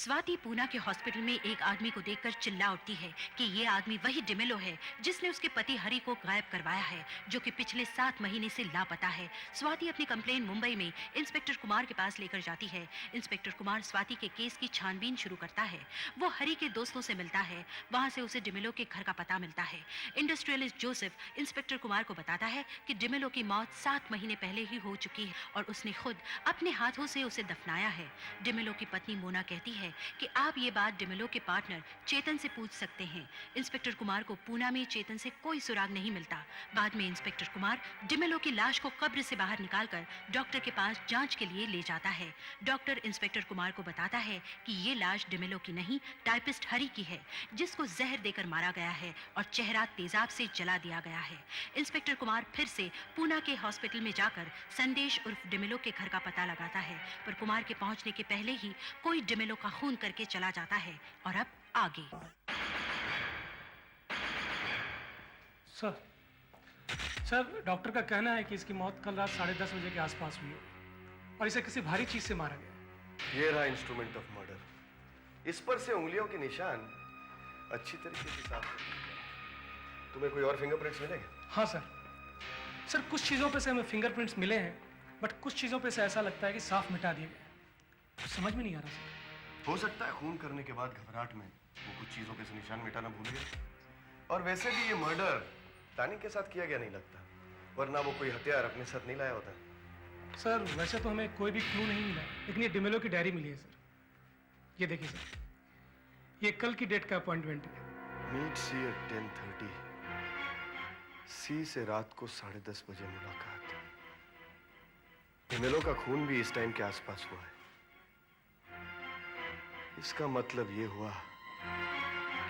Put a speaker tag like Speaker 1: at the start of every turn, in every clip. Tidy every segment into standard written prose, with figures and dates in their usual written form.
Speaker 1: स्वाति पूना के हॉस्पिटल में एक आदमी को देखकर चिल्ला उठती है कि ये आदमी वही डिमेलो है जिसने उसके पति हरि को गायब करवाया है, जो कि पिछले 7 महीने से लापता है। स्वाति अपनी कंप्लेन मुंबई में इंस्पेक्टर कुमार के पास लेकर जाती है। इंस्पेक्टर कुमार स्वाति के केस की छानबीन शुरू करता है। वो हरि के दोस्तों से मिलता है। वहां से उसे डिमेलो के घर का पता मिलता है। इंडस्ट्रियलिस्ट जोसेफ इंस्पेक्टर कुमार को बताता है कि डिमेलो की मौत 7 महीने पहले ही हो चुकी है और उसने खुद अपने हाथों से उसे दफनाया है। डिमेलो की पत्नी मोना कहती है कि आप ये बात डिमेलो के पार्टनर चेतन से पूछ सकते हैं। इंस्पेक्टर कुमार को पूना में चेतन से कोई सुराग नहीं मिलता। बाद में इंस्पेक्टर कुमार डिमेलो की लाश को कब्र से बाहर निकालकर डॉक्टर के पास जांच के लिए ले जाता है। डॉक्टर इंस्पेक्टर कुमार को बताता है कि ये लाश डिमेलो की नहीं, टाइपिस्ट हरि की है, जिसको जहर देकर मारा गया है और चेहरा तेजाब से जला दिया गया है। इंस्पेक्टर कुमार फिर से पूना के हॉस्पिटल में जाकर संदेश उर्फ डिमेलो के घर का पता लगाता है, पर कुमार के पहुंचने के पहले ही कोई डिमेलो का खून करके चला जाता है। और अब आगे।
Speaker 2: सर, डॉक्टर का कहना है कि इसकी मौत कल रात 10:30 बजे के आसपास हुई है और इसे किसी भारी चीज से मारा गया।
Speaker 3: ये रहा इंस्ट्रूमेंट ऑफ मर्डर। इस पर से उंगलियों के निशान अच्छी तरीके से साफ कर दिए गए। तुम्हें कोई और फिंगरप्रिंट्स मिलेंगे?
Speaker 2: हाँ सर, कुछ चीजों पे से हमें फिंगरप्रिंट्स मिले हैं, बट कुछ चीजों पे से ऐसा लगता है कि साफ मिटा दिए गए। समझ में नहीं आ रहा सर।
Speaker 3: हो सकता है खून करने के बाद घबराहट में वो कुछ चीजों पे से निशान मिटाना भूल गया। और वैसे भी ये मर्डर प्लानिंग के साथ किया गया नहीं लगता, वरना वो कोई हथियार अपने साथ नहीं लाया होता।
Speaker 2: सर, वैसे तो हमें कोई भी क्लू नहीं मिला, लेकिन ये डिमेलो की डायरी मिली है सर। ये देखिए सर, ये कल की डेट का अपॉइंटमेंट है।
Speaker 3: मीट सी एट 10:30। सी से रात को 10:30 बजे मुलाकात। डिमेलो का खून भी इस टाइम के आसपास हुआ है। इसका मतलब ये हुआ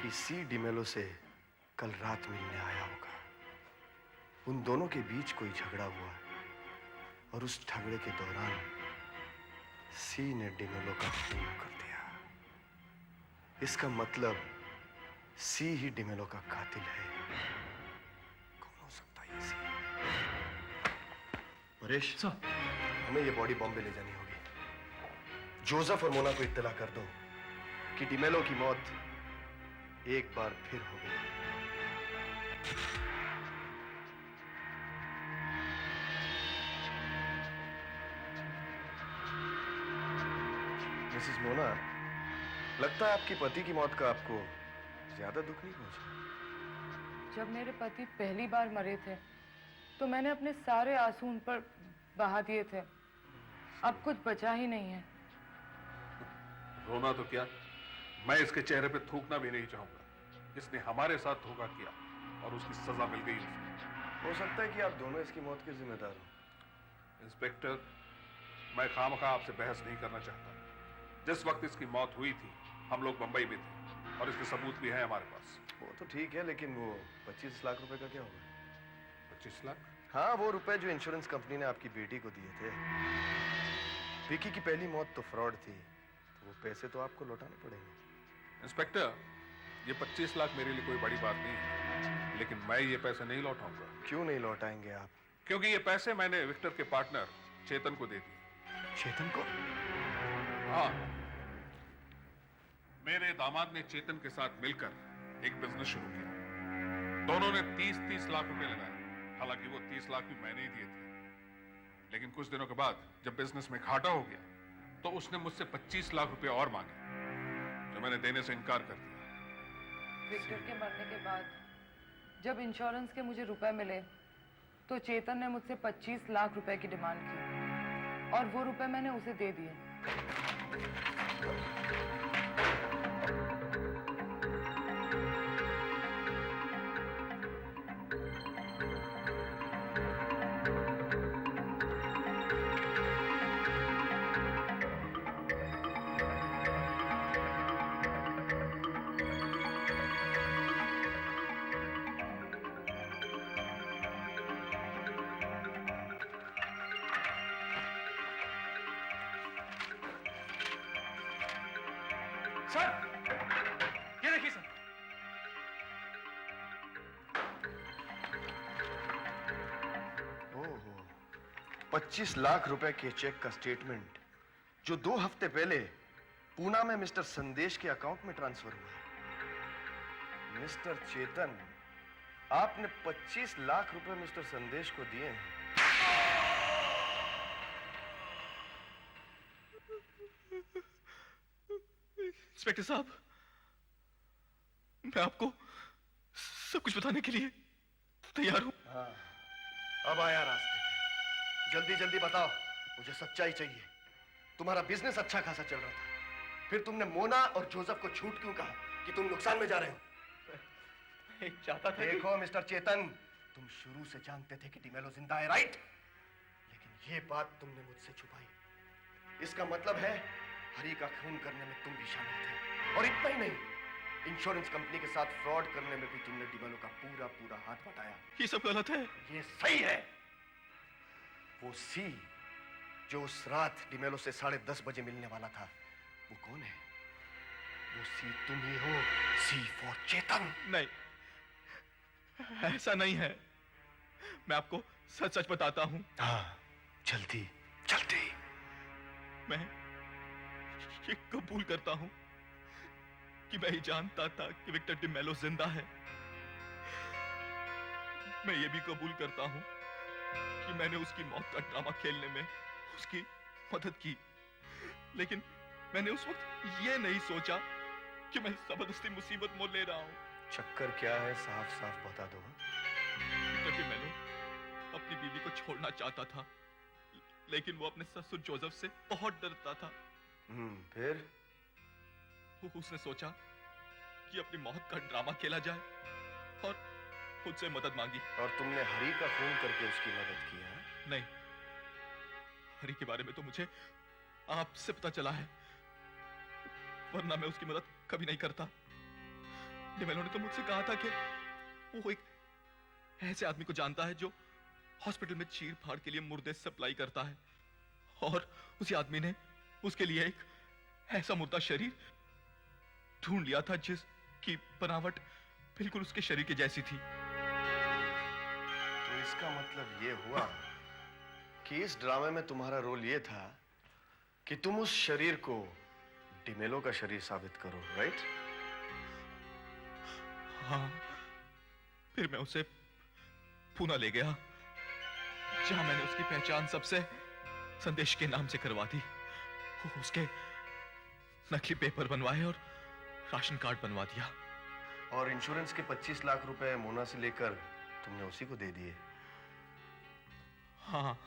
Speaker 3: कि सी डिमेलो से कल रात मिलने आया होगा। उन दोनों के बीच कोई झगड़ा हुआ और उस झगड़े के दौरान सी ने डिमेलो का खून कर दिया। इसका मतलब सी ही डिमेलो का कातिल है। कौन हो सकता है ये सी? परेश, हमें ये बॉडी बॉम्बे ले जानी होगी। जोसेफ और मोना को इत्तला कर दो कि डिमेलो की मौत एक बार फिर हो गई। मिसेस मोना, लगता है आपकी पति की मौत का आपको ज्यादा दुख नहीं पहुंचा।
Speaker 4: जब मेरे पति पहली बार मरे थे तो मैंने अपने सारे आंसू उन पर बहा दिए थे। अब कुछ बचा ही नहीं है।
Speaker 5: रोना तो क्या, मैं इसके चेहरे पे थूकना भी नहीं चाहूंगा। इसने हमारे साथ धोखा किया और उसकी सजा मिल गई उसको।
Speaker 3: हो सकता है कि आप दोनों इसकी मौत के जिम्मेदार हो।
Speaker 5: इंस्पेक्टर, मैं खामखा आपसे बहस नहीं करना चाहता। जिस वक्त इसकी मौत हुई थी हम लोग मुंबई में थे और इसके सबूत भी हैं हमारे पास।
Speaker 3: वो तो ठीक है, लेकिन वो 25 लाख रुपए का क्या होगा?
Speaker 5: 25 लाख?
Speaker 3: हाँ, वो रुपए जो इंश्योरेंस कंपनी ने आपकी बेटी को दिए थे। विकी की पहली मौत तो फ्रॉड थी, तो वो पैसे तो आपको लौटाने पड़ेंगे।
Speaker 5: इंस्पेक्टर, ये 25 लाख मेरे लिए कोई बड़ी बात नहीं है, लेकिन मैं ये पैसे नहीं लौटाऊंगा।
Speaker 3: क्यों नहीं लौटाएंगे आप?
Speaker 5: क्योंकि ये पैसे मैंने विक्टर के पार्टनर चेतन को दे दिए।
Speaker 3: चेतन को?
Speaker 5: हाँ, मेरे दामाद ने चेतन के साथ मिलकर एक बिजनेस शुरू किया। दोनों ने 30-30 लाख रुपए लगाए। हालांकि वो 30 लाख भी मैंने ही दिए थे, लेकिन कुछ दिनों के बाद जब बिजनेस में घाटा हो गया तो उसने मुझसे 25 लाख रुपए और मांगे, जो मैंने देने से इनकार कर दिया।
Speaker 4: विक्टर के मरने के बाद जब इंश्योरेंस के मुझे रुपए मिले तो चेतन ने मुझसे 25 लाख रुपए की डिमांड की और वो रुपए मैंने उसे दे दिए।
Speaker 2: सर, ये देखिए सर।
Speaker 3: ओहो, 25 लाख रुपए के चेक का स्टेटमेंट जो 2 हफ्ते पहले पूना में मिस्टर संदेश के अकाउंट में ट्रांसफर हुआ है। मिस्टर चेतन, आपने 25 लाख रुपए मिस्टर संदेश को दिए हैं।
Speaker 6: इंस्पेक्टर साहब, मैं आपको सब कुछ बताने के लिए तैयार हूं।
Speaker 3: हाँ, अब आया रास्ते पे। जल्दी जल्दी बताओ, मुझे सच्चाई चाहिए। तुम्हारा बिजनेस अच्छा खासा चल रहा था, फिर तुमने मोना और जोसेफ को छूट क्यों कहा कि तुम नुकसान में जा रहे हो?
Speaker 6: चाहता था
Speaker 3: देखो मिस्टर चेतन, तुम शुरू से जानते थे कि डिमेलो जिंदा है, राइट? लेकिन ये बात तुमने मुझसे छुपाई। इसका मतलब है हरी का खून करने में तुम भी शामिल थे। और इतना ही नहीं, इंश्योरेंस कंपनी के साथ फ्रॉड करने में भी तुमने डिमेलो का पूरा पूरा हाथ बटाया।
Speaker 6: ये सब गलत है।
Speaker 3: ये सही है। वो सी जो उस रात डिमेलो से 10:30 बजे मिलने वाला था, वो कौन है? वो सी तुम ही हो, सी फॉर चेतन।
Speaker 6: नहीं, ऐसा नहीं है। मैं आपको सच सच बताता हूं।
Speaker 3: हाँ, जल्दी जल्दी।
Speaker 6: मैं ये कबूल करता हूं कि मैं ही जानता था कि विक्टर डिमेलो जिंदा है। मैं ये भी कबूल करता हूं कि मैंने उसकी मौत का ड्रामा खेलने में उसकी मदद की। लेकिन मैंने उस वक्त ये नहीं सोचा कि मैं जबरदस्ती मुसीबत मोल ले रहा हूं।
Speaker 3: चक्कर क्या है, साफ साफ बता दो।
Speaker 6: विक्टर डिमेलो अपनी बीवी को छोड़ना चाहता था, लेकिन वो अपने ससुर जोसेफ से बहुत डरता था।
Speaker 3: फिर?
Speaker 6: उसने सोचा कि अपनी मौत का ड्रामा खेला जाए और मुझसे मदद मांगी।
Speaker 3: और तुमने हरी का खून करके उसकी मदद की है?
Speaker 6: नहीं, हरी के बारे में तो मुझे आपसे पता चला है, वरना मैं उसकी मदद कभी नहीं करता। डिमेलो ने तो मुझसे कहा था कि वो एक ऐसे आदमी को जानता है जो हॉस्पिटल में चीर फाड़ के लिए मुर्दे सप्लाई करता है, और उसी आदमी ने उसके लिए एक ऐसा मुर्दा शरीर ढूंढ लिया था जिसकी बनावट बिल्कुल उसके शरीर के जैसी थी।
Speaker 3: तो इसका मतलब ये हुआ कि इस ड्रामे में तुम्हारा रोल ये था कि तुम उस शरीर को डिमेलो का शरीर साबित करो, राइट?
Speaker 6: हाँ, फिर मैं उसे पूना ले गया, जहां मैंने उसकी पहचान सबसे संदेश के नाम से करवा दी। उसके नकली पेपर बनवाए और राशन कार्ड बनवा दिया।
Speaker 3: और इंश्योरेंस के 25 लाख रुपए मोना से लेकर तुमने उसी को दे दिए?
Speaker 6: हाँ,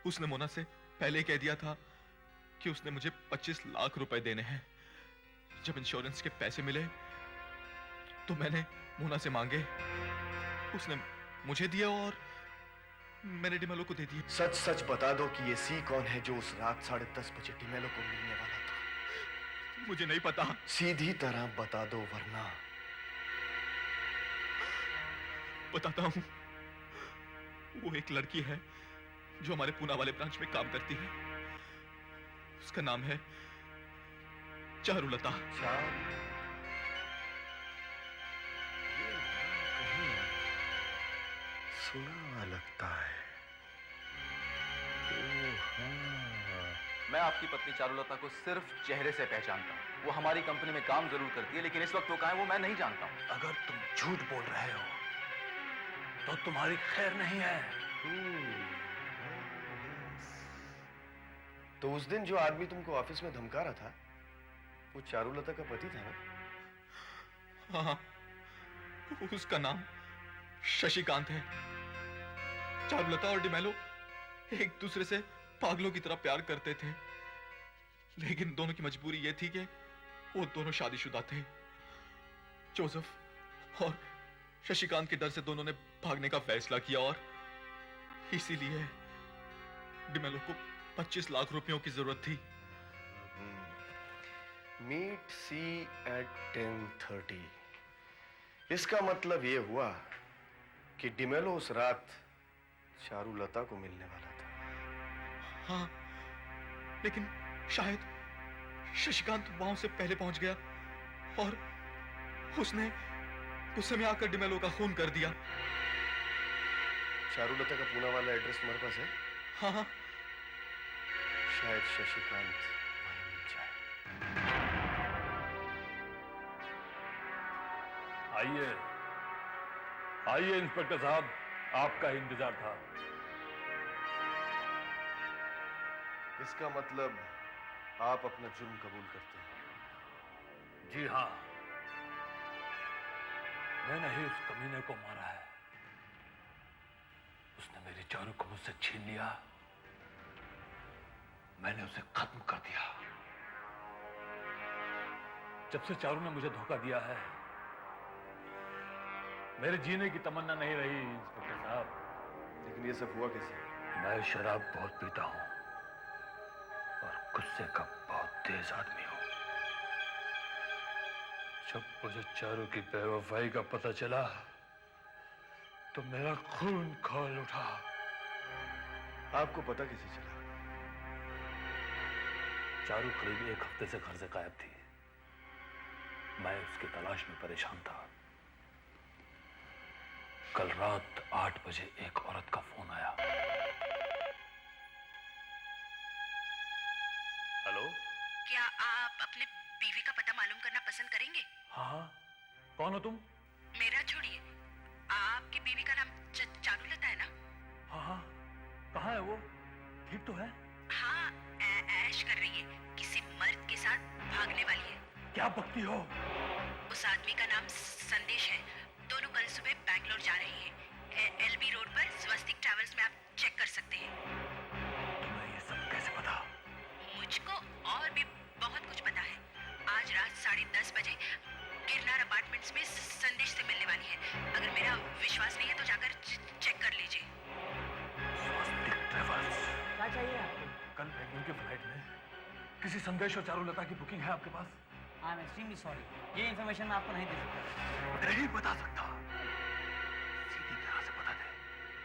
Speaker 6: उसने मोना से पहले कह दिया था कि उसने मुझे 25 लाख रुपए देने हैं। जब इंश्योरेंस के पैसे मिले तो मैंने मोना से मांगे, उसने मुझे दिया और मैंने डिमेलो को दे दिए।
Speaker 3: सच सच बता दो कि ये सी कौन है जो उस रात 10:30 बजे डिमेलो को मिलने वाला था?
Speaker 6: मुझे नहीं पता।
Speaker 3: सीधी तरह बता दो, वरना।
Speaker 6: बताता हूं। वो एक लड़की है जो हमारे पूना वाले ब्रांच में काम करती है। उसका नाम है चारुलता।
Speaker 3: सुना हुआ लगता है।
Speaker 7: मैं आपकी पत्नी चारुलता को सिर्फ चेहरे से पहचानता हूँ। वो हमारी कंपनी में काम जरूर करती है, लेकिन इस वक्त वो कहाँ है वो मैं नहीं जानता हूँ।
Speaker 8: अगर तुम झूठ बोल रहे हो तो तुम्हारी खैर नहीं है।
Speaker 3: तो उस दिन जो आदमी तुमको ऑफिस में धमका रहा था, वो चारुलता का पति था ना?
Speaker 6: हाँ, उसका नाम शशिकांत है। चारुलता और डिमेलो एक दूसरे से पागलों की तरह प्यार करते थे, लेकिन दोनों की मजबूरी यह थी कि वो दोनों शादीशुदा थे। जोसेफ और शशिकांत के डर से दोनों ने भागने का फैसला किया और इसीलिए डिमेलो को 25 लाख रुपयों की जरूरत थी।
Speaker 3: मीट सी एट 10:30। इसका मतलब यह हुआ कि डिमेलो उस रात चारुलता को मिलने वाला था।
Speaker 6: हाँ, लेकिन शायद शशिकांत वहां से पहले पहुंच गया और उसने गुस्से में आकर डिमेलो का खून कर दिया।
Speaker 3: चारुलता का पूना वाला एड्रेस तुम्हारे पास है?
Speaker 6: हाँ,
Speaker 3: शायद शशिकांत वहीं
Speaker 8: आइए आइए इंस्पेक्टर साहब, आपका ही इंतजार था।
Speaker 3: इसका मतलब आप अपना जुर्म कबूल करते हैं?
Speaker 8: जी हाँ, मैंने ही उस कमीने को मारा है। उसने मेरी चारू को मुझसे छीन लिया, मैंने उसे खत्म कर दिया। जब से चारू ने मुझे धोखा दिया है, मेरे जीने की तमन्ना नहीं रही इंस्पेक्टर साहब।
Speaker 3: लेकिन ये सब हुआ कैसे?
Speaker 8: मैं शराब बहुत पीता हूं और गुस्से का बहुत तेज आदमी हूं। जब मुझे चारू की बेवफाई का पता चला तो मेरा खून खौल उठा।
Speaker 3: आपको पता कैसे चला?
Speaker 8: चारू करीब 1 हफ्ते से घर से गायब थी। मैं उसकी तलाश में परेशान था। कल रात 8 बजे एक औरत का फोन आया। हेलो,
Speaker 1: क्या आप अपने बीवी का पता मालूम करना पसंद करेंगे?
Speaker 8: हाँ, कौन हो तुम?
Speaker 1: मेरा छोड़िए, आपकी बीवी का नाम चारुलता है ना?
Speaker 8: हाँ, कहाँ है वो? ठीक तो है?
Speaker 1: हाँ, ऐश कर रही है, किसी मर्द के साथ भागने वाली है।
Speaker 8: क्या बकती हो?
Speaker 1: उस आदमी का नाम संदेश है। दोनों कल सुबह बैंगलोर जा रहे हैं। एलबी रोड पर स्वस्तिक ट्रैवल्स में आप चेक कर सकते हैं।
Speaker 8: तुम्हें ये सब कैसे पता?
Speaker 1: मुझको और भी बहुत कुछ पता है। आज रात 10:30 बजे गिरनार अपार्टमेंट्स में संदेश से मिलने वाली है। अगर मेरा विश्वास नहीं है तो जाकर चेक कर लीजिए।
Speaker 8: स्वस्तिक ट्रैवल्स।
Speaker 9: क्या चाहिए आपको?
Speaker 8: कल बेंगलुरु की फ्लाइट में किसी संदेश और चारुलता की बुकिंग है आपके पास?
Speaker 9: आई एम एक्सट्रीमली सॉरी, ये इन्फॉर्मेशन मैं आपको नहीं दे सकता।
Speaker 8: नहीं बता सकता? सीधी तरह से बता दे।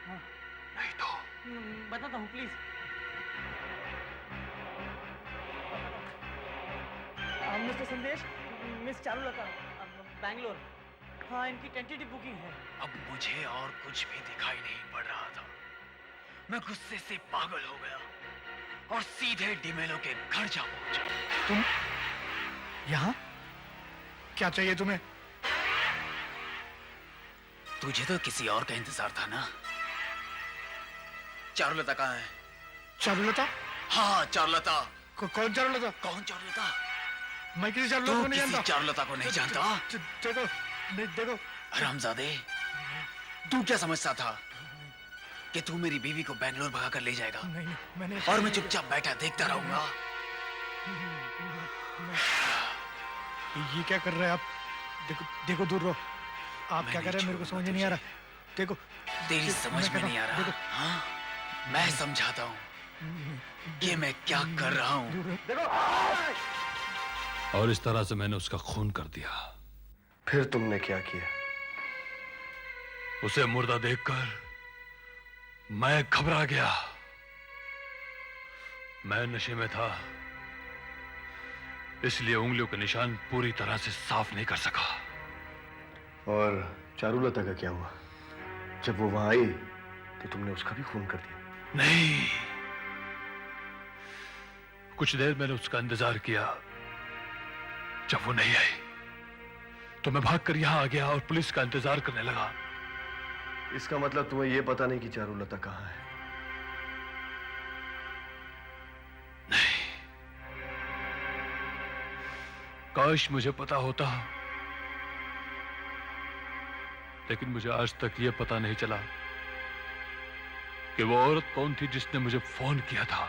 Speaker 9: हाँ।
Speaker 8: नहीं तो
Speaker 9: बताता हूँ प्लीज। मिस्टर संदेश, मिस चारुलता, बैंगलोर। हाँ, इनकी टेंटेटिव बुकिंग है।
Speaker 10: अब मुझे और कुछ भी दिखाई नहीं पड़ रहा था। मैं गुस्से से पागल हो गया और सीधे डिमेलो के घर जा पहुंचा।
Speaker 11: तुम यहाँ? क्या चाहिए तुम्हें?
Speaker 10: तुझे तो किसी और का इंतजार था ना? चारुलता कहाँ है?
Speaker 11: चारुलता?
Speaker 10: हाँ, चारुलता।
Speaker 11: कौन चारुलता?
Speaker 10: कौन चारुलता?
Speaker 11: मैं किसी चारुलता को नहीं जानता।
Speaker 10: चारुलता को नहीं जानता?
Speaker 11: देखो
Speaker 10: हरामजादे, तू क्या समझता था कि तू मेरी बीवी को बैंगलोर भगा कर ले जाएगा?
Speaker 11: नहीं, मैंने
Speaker 10: और मैं चुपचाप बैठा देखता रहूंगा?
Speaker 11: ये क्या कर रहे हैं आप? देखो दूर रहो। आप क्या कर रहे हैं मेरे को समझ नहीं आ रहा। देखो,
Speaker 10: तेरी समझ में नहीं आ रहा? हाँ, मैं समझाता हूँ कि मैं क्या कर रहा हूँ।
Speaker 8: और इस तरह से मैंने उसका खून कर दिया।
Speaker 3: फिर तुमने क्या किया?
Speaker 8: उसे मुर्दा देखकर मैं घबरा गया। मैं नशे में था, इसलिए उंगलियों के निशान पूरी तरह से साफ नहीं कर सका।
Speaker 3: और चारुलता का क्या हुआ? जब वो वहां आई तो तुमने उसका भी खून कर दिया?
Speaker 8: नहीं, कुछ देर मैंने उसका इंतजार किया। जब वो नहीं आई तो मैं भागकर यहां आ गया और पुलिस का इंतजार करने लगा।
Speaker 3: इसका मतलब तुम्हें यह पता नहीं कि चारुलता कहां है?
Speaker 8: नहीं, काश मुझे पता होता, लेकिन मुझे आज तक यह पता नहीं चला कि वो औरत कौन थी जिसने मुझे फोन किया था।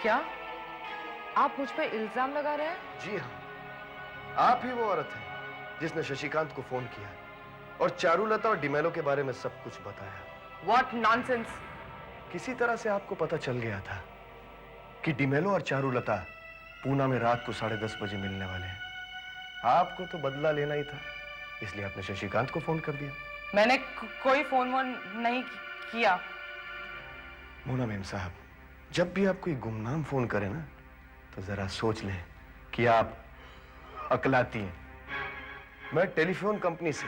Speaker 4: क्या आप मुझ पे इल्जाम लगा रहे हैं?
Speaker 3: जी हाँ, आप ही वो औरत है जिसने शशिकांत को फोन किया और चारुलता और डिमेलो के बारे में सब कुछ बताया।
Speaker 4: What nonsense!
Speaker 3: किसी तरह से आपको पता चल गया था कि डिमेलो और चारुलता पूना में रात को 10:30 बजे मिलने वाले हैं। आपको तो बदला लेना ही था, इसलिए आपने शशिकांत को फोन कर दिया।
Speaker 4: मैंने कोई फोन वोन नहीं किया।
Speaker 3: मोना मेम साहब, जब भी आप कोई गुमनाम फोन करें ना तो जरा सोच लें कि आप अकलाती हैं। मैं टेलीफोन कंपनी से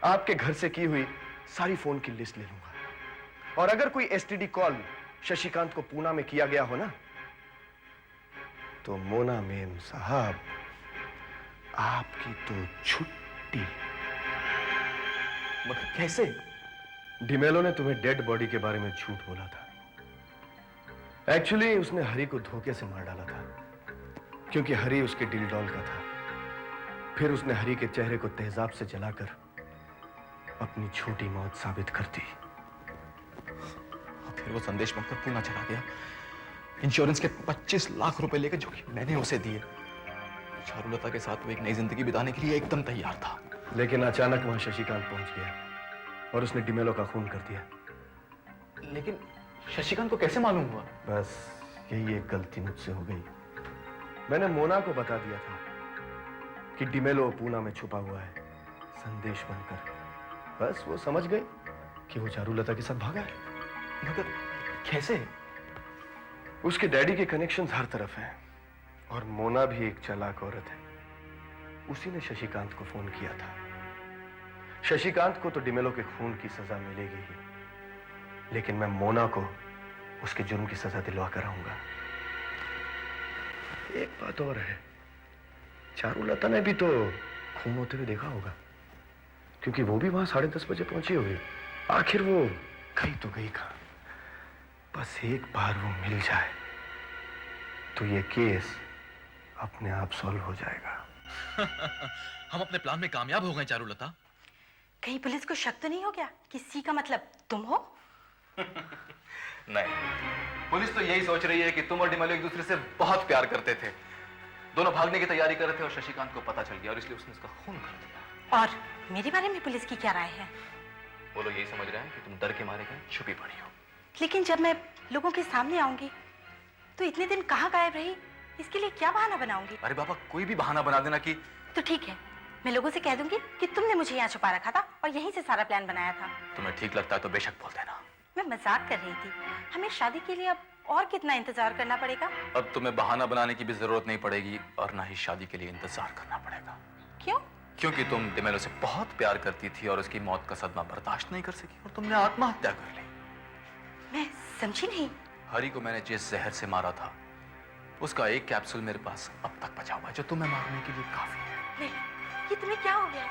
Speaker 3: आपके घर से की हुई सारी फोन की लिस्ट ले लूंगा और अगर कोई एसटीडी कॉल शशिकांत को पूना में किया गया हो ना तो मोना मेम साहब, आपकी तो छुट्टी।
Speaker 7: मगर कैसे?
Speaker 3: डिमेलो ने तुम्हें डेड बॉडी के बारे में झूठ बोला था। एक्चुअली उसने हरी को धोखे से मार डाला था, क्योंकि हरी उसके दिल डॉल का था। फिर उसने हरी के चेहरे को तेजाब से जलाकर अपनी झूठी मौत साबित कर दी।
Speaker 7: और फिर वो संदेश बनकर पूना चला गया, इंश्योरेंस के 25 लाख रुपए लेकर, जो कि मैंने उसे दिए। चारुलता के साथ वो एक नई जिंदगी बिताने के लिए एकदम तैयार था।
Speaker 3: लेकिन अचानक वहां शशिकांत पहुंच गया और उसने डिमेलो का खून कर दिया।
Speaker 7: लेकिन शशिकांत को कैसे मालूम हुआ?
Speaker 3: बस यही एक गलती मुझसे हो गई। मैंने मोना को बता दिया था कि डिमेलो पूना में छुपा हुआ है, संदेश बनकर। बस वो समझ गए कि वो चारुलता के साथ भागा है।
Speaker 7: मगर कैसे?
Speaker 3: उसके डैडी के कनेक्शंस हर तरफ हैं, और मोना भी एक चालाक औरत है। उसी ने शशिकांत को फोन किया था। शशिकांत को तो डिमेलो के खून की सजा मिलेगी ही, लेकिन मैं मोना को उसके जुर्म की सजा दिलवा कर आऊंगा। एक बात और है, चारुलता ने भी तो खून होते हुए देखा होगा, क्योंकि वो भी वहां 10:30 बजे पहुंची होगी। आखिर वो गई तो गई कहां? बस एक बार वो मिल जाए तो ये केस अपने आप सॉल्व हो जाएगा।
Speaker 6: हम अपने प्लान में कामयाब हो गए चारुलता।
Speaker 1: कहीं पुलिस को शक तो नहीं हो गया कि सी का मतलब तुम हो?
Speaker 7: नहीं, पुलिस तो यही सोच रही है कि तुम और डिमेलो एक दूसरे से बहुत प्यार करते थे। दोनों भागने की तैयारी कर रहे थे और शशिकांत को पता चल गया और इसलिए उसने उसका खून कर दिया।
Speaker 1: और मेरे बारे में पुलिस की क्या राय है?
Speaker 7: वो लोग यही समझ रहे हैं कि तुम डर के मारे कहीं छुपी पड़ी हो।
Speaker 1: लेकिन जब मैं लोगों के सामने आऊंगी तो इतने दिन कहाँ गायब रही, इसके लिए क्या बहाना बनाऊंगी?
Speaker 7: अरे बाबा, कोई भी बहाना बना देना कि
Speaker 1: तो ठीक है, मैं लोगों से कह दूंगी कि तुमने मुझे यहाँ छुपा रखा था और यहीं से सारा प्लान बनाया था।
Speaker 7: तुम्हें ठीक लगता है तो बेशक बोल देना।
Speaker 1: मैं मजाक कर रही थी। हमें शादी के लिए अब और कितना इंतजार करना पड़ेगा?
Speaker 7: अब तुम्हें बहाना बनाने की भी जरूरत नहीं पड़ेगी और ना ही शादी के लिए इंतजार करना पड़ेगा।
Speaker 1: क्यों?
Speaker 7: क्योंकि तुम डिमेलो से बहुत प्यार करती थी और उसकी मौत का सदमा बर्दाश्त नहीं कर सकी और तुमने आत्महत्या कर ली।
Speaker 1: मैं समझी नहीं।
Speaker 7: हरी को मैंने जिस जहर से मारा था उसका एक कैप्सूल मेरे पास अब तक बचा हुआ है, जो तुम्हें मारने के लिए काफी है।
Speaker 1: नहीं, ये तुम्हें क्या हो गया?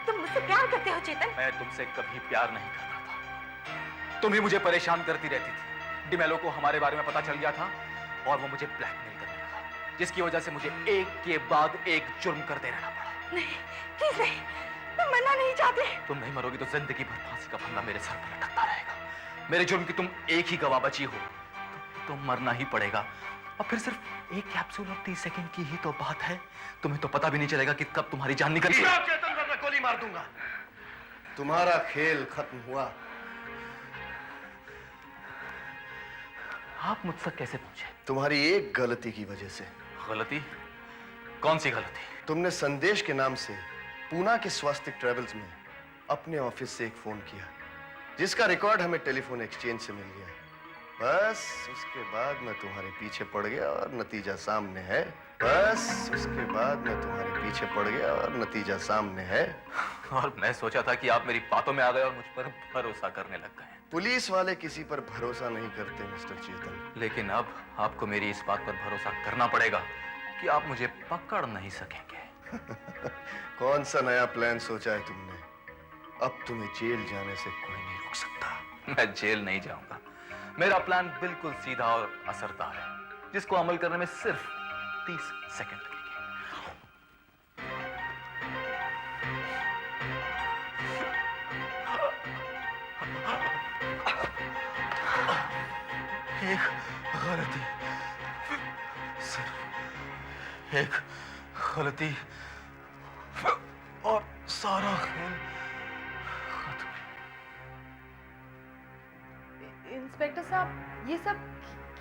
Speaker 1: तुम मुझसे प्यार करते हो चेतन?
Speaker 7: मैं तुमसे कभी प्यार नहीं करता था, तुम ही मुझे परेशान करती रहती थी। डिमेलो को हमारे बारे में पता चल गया था और वो मुझे ब्लैकमेल करने लगा, जिसकी वजह से मुझे एक के बाद एक जुर्म करते रहना पड़ा।
Speaker 1: नहीं, प्लीज नहीं, मैं मरना नहीं चाहती।
Speaker 7: तुम नहीं मरोगी तो जिंदगी भर फांसी का फंदा मेरे सर पर लटकता रहेगा। मेरे जुर्म की तुम एक ही गवाह बची हो, तो मरना ही पड़ेगा। और फिर सिर्फ एक कैप्सूल और 30 सेकंड की ही तो बात है। तुम्हें तो पता भी नहीं चलेगा कि कब तुम्हारी जान निकल गई।
Speaker 3: चेतन, वरना गोली मार दूंगा। तुम्हारा खेल खत्म हुआ।
Speaker 7: आप मुझसे कैसे पूछे?
Speaker 3: तुम्हारी एक गलती की वजह से।
Speaker 7: गलती? कौन सी गलती?
Speaker 3: तुमने संदेश के नाम से पूना के स्वास्थ्य ट्रेवल्स में अपने ऑफिस से एक फोन किया, जिसका रिकॉर्ड हमें टेलीफोन एक्सचेंज से मिल गया। बस उसके बाद मैं तुम्हारे पीछे पड़ गया और नतीजा सामने है। बस उसके बाद मैं तुम्हारे पीछे पड़ गया और नतीजा सामने है।
Speaker 7: और मैं सोचा था कि आप मेरी बातों में आ गए और मुझ पर भरोसा करने लग गए।
Speaker 3: पुलिस वाले किसी पर भरोसा नहीं करते मिस्टर चेतन।
Speaker 7: लेकिन अब आपको मेरी इस बात पर भरोसा करना पड़ेगा कि आप मुझे पकड़ नहीं सकेंगे।
Speaker 3: कौन सा नया प्लान सोचा है तुमने? अब तुम्हें जेल जाने से कोई नहीं रोक सकता।
Speaker 7: मैं जेल नहीं जाऊंगा। मेरा प्लान बिल्कुल सीधा और असरदार है, जिसको अमल करने में सिर्फ 30 सेकंड लगेंगे। एक गलती, सिर्फ एक गलती और सारा खेल खत्म।
Speaker 4: इंस्पेक्टर साहब, ये सब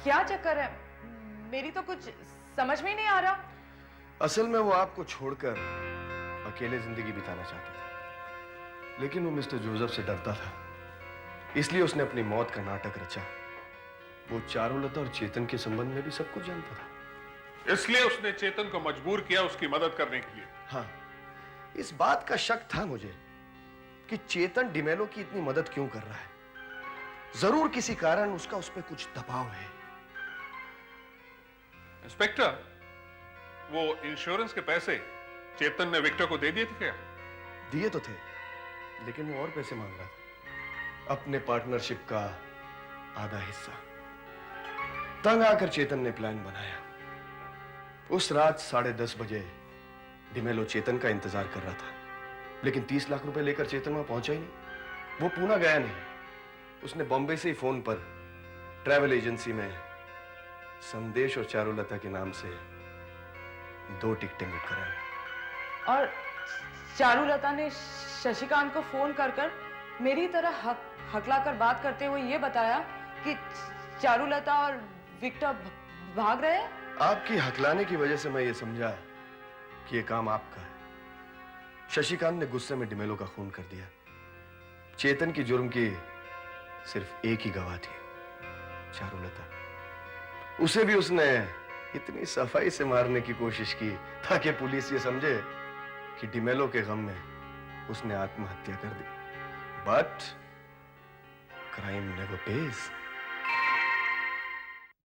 Speaker 4: क्या चक्कर है? मेरी तो कुछ समझ में ही नहीं आ रहा।
Speaker 3: असल में वो आपको छोड़कर अकेले जिंदगी बिताना चाहता था, लेकिन वो मिस्टर जोसेफ से डरता था, इसलिए उसने अपनी मौत का नाटक रचा। वो चारुलता और चेतन के संबंध में भी सब कुछ जानता था,
Speaker 5: इसलिए उसने चेतन को मजबूर किया उसकी मदद करने के लिए।
Speaker 3: हाँ, इस बात का शक था मुझे कि चेतन डिमेलो की इतनी मदद क्यों कर रहा है। जरूर किसी कारण उसका उस पर कुछ दबाव है।
Speaker 5: इंस्पेक्टर, वो इंश्योरेंस के पैसे चेतन ने विक्टर को दे दिए थे क्या?
Speaker 3: दिए तो थे, लेकिन वो और पैसे मांग रहा था, अपने पार्टनरशिप का आधा हिस्सा। तंग आकर चेतन ने प्लान बनाया। उस रात 10:30 बजे डिमेलो चेतन का इंतजार कर रहा था, लेकिन 30 लाख रुपए लेकर चेतन वहां पहुंचा ही नहीं। वो पूना गया नहीं। उसने बॉम्बे से ही फोन पर ट्रैवल एजेंसी में संदेश और चारुलता के नाम से 2 टिकटें बुक कराई।
Speaker 4: और चारुलता ने शशिकांत को फोन कर मेरी तरह हकलाकर बात करते हुए ये बताया कि चारुलता और विक्टर भाग रहे हैं।
Speaker 3: आपकी हकलाने की वजह से मैं ये समझा कि ये काम आपका है। शशिकांत ने गुस्से में डिमेलो का खून कर दिया। चेतन की जुर्म की सिर्फ एक ही गवाह थी, चारुलता। उसे भी उसने इतनी सफाई से मारने की कोशिश की ताकि पुलिस ये समझे कि डिमेलो के गम में उसने आत्महत्या कर दी। But crime never page.